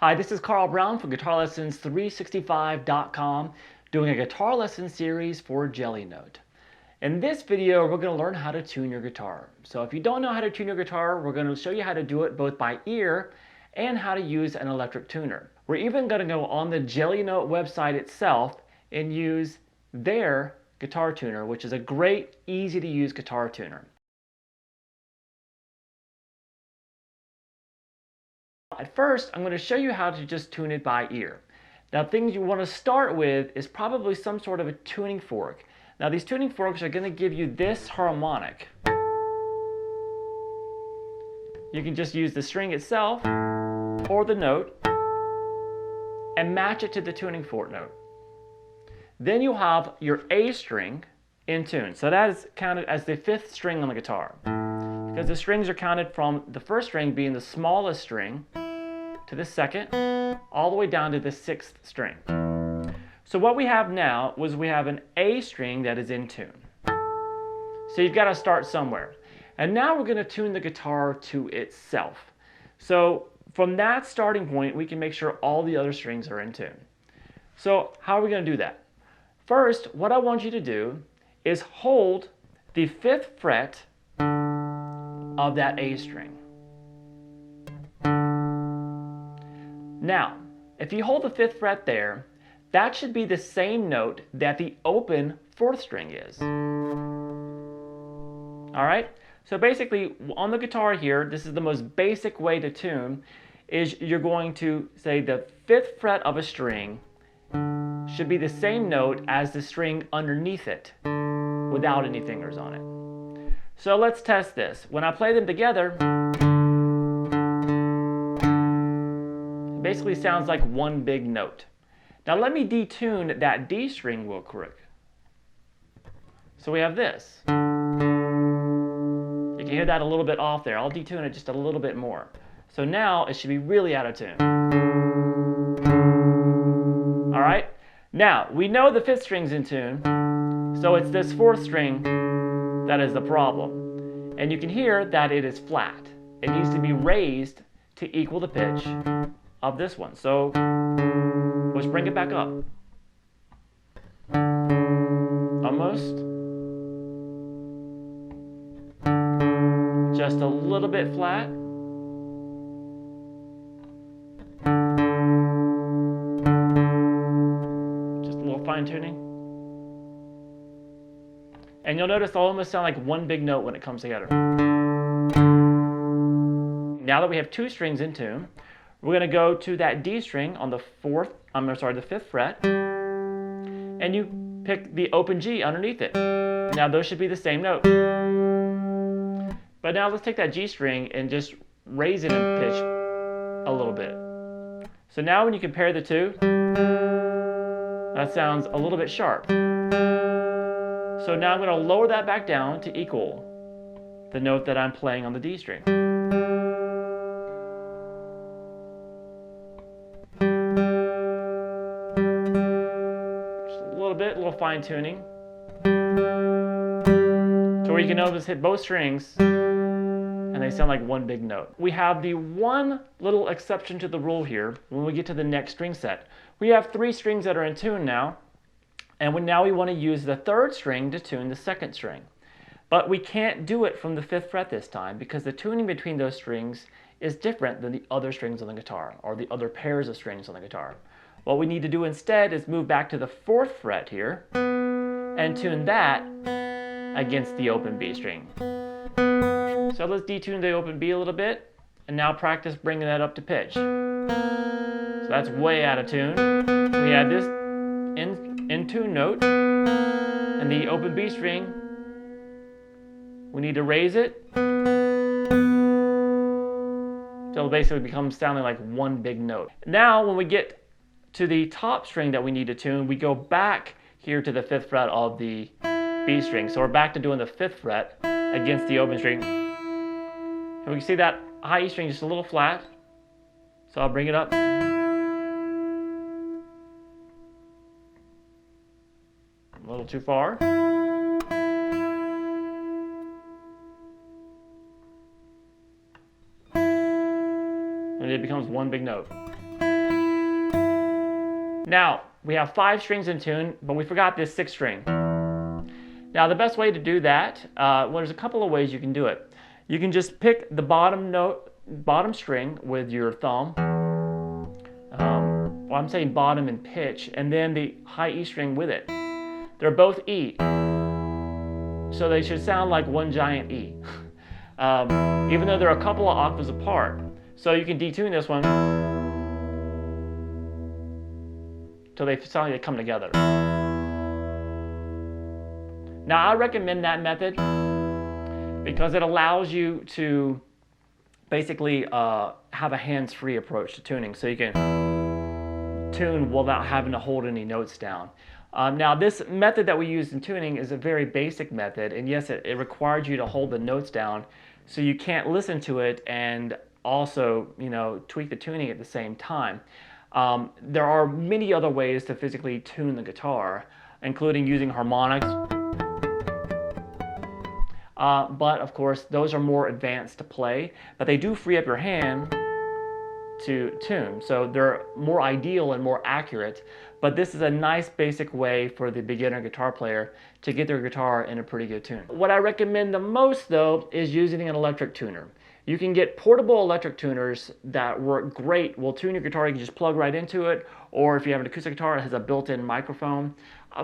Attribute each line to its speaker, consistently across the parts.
Speaker 1: Hi, this is Carl Brown from GuitarLessons365.com doing a guitar lesson series for Jellynote. In this video, we're going to learn how to tune your guitar. So if you don't know how to tune your guitar, we're going to show you how to do it both by ear and how to use an electric tuner. We're even going to go on the Jellynote website itself and use their guitar tuner, which is a great, easy to use guitar tuner. At first, I'm going to show you how to just tune it by ear. Now, things you want to start with is probably some sort of a tuning fork. Now, these tuning forks are going to give you this harmonic. You can just use the string itself or the note and match it to the tuning fork note. Then you'll have your A string in tune. So that is counted as the fifth string on the guitar, because the strings are counted from the first string being the smallest string to the second, all the way down to the sixth string. So what we have now was we have an A string that is in tune. So you've got to start somewhere. And now we're going to tune the guitar to itself. So from that starting point, we can make sure all the other strings are in tune. So how are we going to do that? First, what I want you to do is hold the fifth fret of that A string. Now, if you hold the fifth fret there, that should be the same note that the open fourth string is. All right? So basically, on the guitar here, this is the most basic way to tune, is you're going to say the fifth fret of a string should be the same note as the string underneath it, without any fingers on it. So let's test this. When I play them together, it basically sounds like one big note. Now let me detune that D string real quick. So we have this. You can hear that a little bit off there. I'll detune it just a little bit more. So now it should be really out of tune. All right? Now, we know the fifth string's in tune, so it's this fourth string that is the problem. And you can hear that it is flat. It needs to be raised to equal the pitch of this one. So let's bring it back up. Almost. Just a little bit flat. Just a little fine tuning. And you'll notice they'll almost sound like one big note when it comes together. Now that we have two strings in tune, we're going to go to that D string on the the fifth fret, and you pick the open G underneath it. Now those should be the same note. But now let's take that G string and just raise it in pitch a little bit. So now when you compare the two, that sounds a little bit sharp. So now I'm going to lower that back down to equal the note that I'm playing on the D string. A little fine tuning, to where you can notice hit both strings and they sound like one big note. We have the one little exception to the rule here when we get to the next string set. We have three strings that are in tune now, and now we want to use the third string to tune the second string. But we can't do it from the fifth fret this time, because the tuning between those strings is different than the other strings on the guitar, or the other pairs of strings on the guitar. What we need to do instead is move back to the fourth fret here and tune that against the open B string. So let's detune the open B a little bit, and now practice bringing that up to pitch. So that's way out of tune. We have this in tune note, and the open B string, we need to raise it till it basically becomes sounding like one big note. Now when we get to the top string that we need to tune, we go back here to the fifth fret of the B string. So we're back to doing the fifth fret against the open string. And we can see that high E string just a little flat. So I'll bring it up. A little too far. And it becomes one big note. Now, we have 5 strings in tune, but we forgot this 6th string. Now, the best way to do that, well, there's a couple of ways you can do it. You can just pick the bottom string with your thumb. Well, I'm saying bottom in pitch, and then the high E string with it. They're both E, so they should sound like one giant E, even though they're a couple of octaves apart. So you can detune this one till they sound like they come together. Now, I recommend that method because it allows you to basically have a hands-free approach to tuning, so you can tune without having to hold any notes down. Now, this method that we use in tuning is a very basic method, and yes, it requires you to hold the notes down, so you can't listen to it and also, tweak the tuning at the same time. There are many other ways to physically tune the guitar, including using harmonics. But of course, those are more advanced to play, but they do free up your hand to tune. So they're more ideal and more accurate, but this is a nice basic way for the beginner guitar player to get their guitar in a pretty good tune. What I recommend the most though is using an electric tuner. You can get portable electric tuners that work great, will tune your guitar. You can just plug right into it, or if you have an acoustic guitar, it has a built-in microphone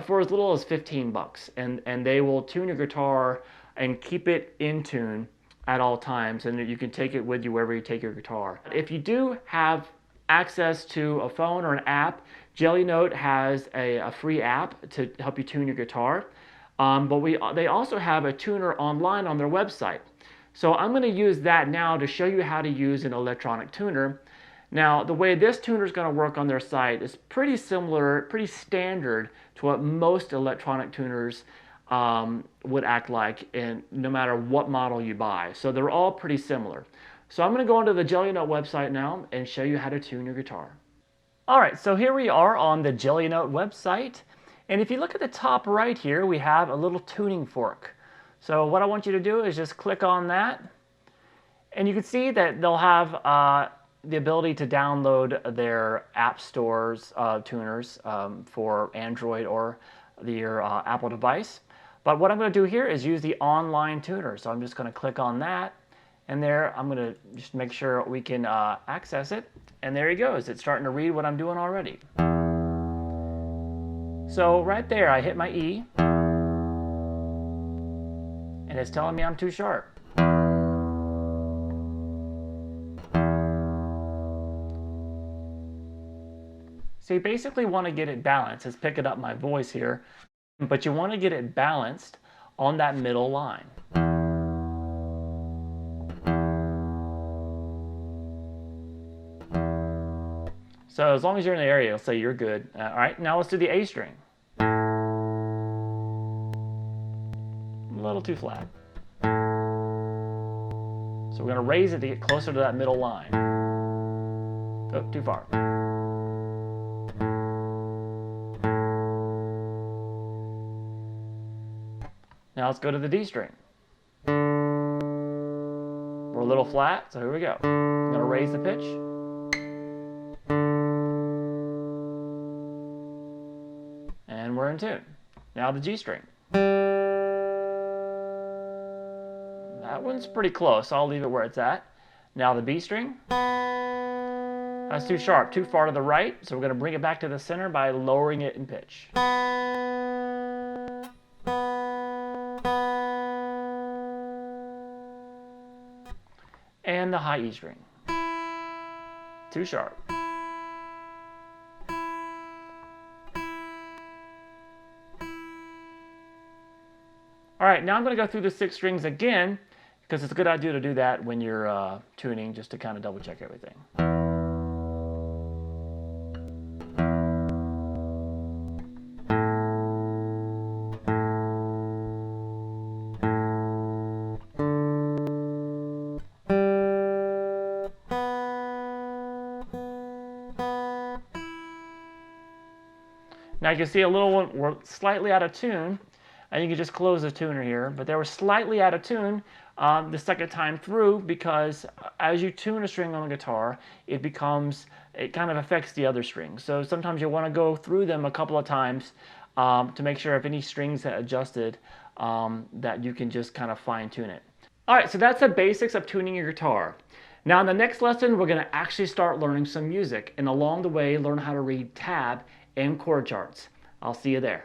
Speaker 1: for as little as 15 bucks, and they will tune your guitar and keep it in tune at all times, and you can take it with you wherever you take your guitar. If you do have access to a phone or an app, Jellynote has a free app to help you tune your guitar, but they also have a tuner online on their website. So I'm going to use that now to show you how to use an electronic tuner. Now, the way this tuner is going to work on their site is pretty similar, pretty standard to what most electronic tuners would act like, no matter what model you buy. So they're all pretty similar. So I'm going to go onto the Jellynote website now and show you how to tune your guitar. All right, so here we are on the Jellynote website. And if you look at the top right here, we have a little tuning fork. So what I want you to do is just click on that. And you can see that they'll have the ability to download their app stores tuners for Android or your Apple device. But what I'm going to do here is use the online tuner. So I'm just going to click on that, and there I'm going to just make sure we can access it. And there he goes. It's starting to read what I'm doing already. So right there, I hit my E, and it's telling me I'm too sharp. So you basically want to get it balanced. It's picking up my voice here. But you want to get it balanced on that middle line. So as long as you're in the area, it'll say you're good. All right, now let's do the A string. A little too flat. So we're going to raise it to get closer to that middle line. Oh, too far. Now let's go to the D string. We're a little flat, so here we go. I'm going to raise the pitch. And we're in tune. Now the G string. That one's pretty close, so I'll leave it where it's at. Now the B string. That's too sharp, too far to the right, so we're going to bring it back to the center by lowering it in pitch. And the high E string. Too sharp. All right, now I'm going to go through the 6 strings again, because it's a good idea to do that when you're tuning, just to kind of double check everything. Now you can see a little one, we're slightly out of tune, and you can just close the tuner here, but they were slightly out of tune the second time through, because as you tune a string on the guitar, it kind of affects the other strings. So sometimes you want to go through them a couple of times to make sure if any strings that adjusted, that you can just kind of fine tune it. All right, so that's the basics of tuning your guitar. Now in the next lesson, we're going to actually start learning some music, and along the way, learn how to read tab and chord charts. I'll see you there.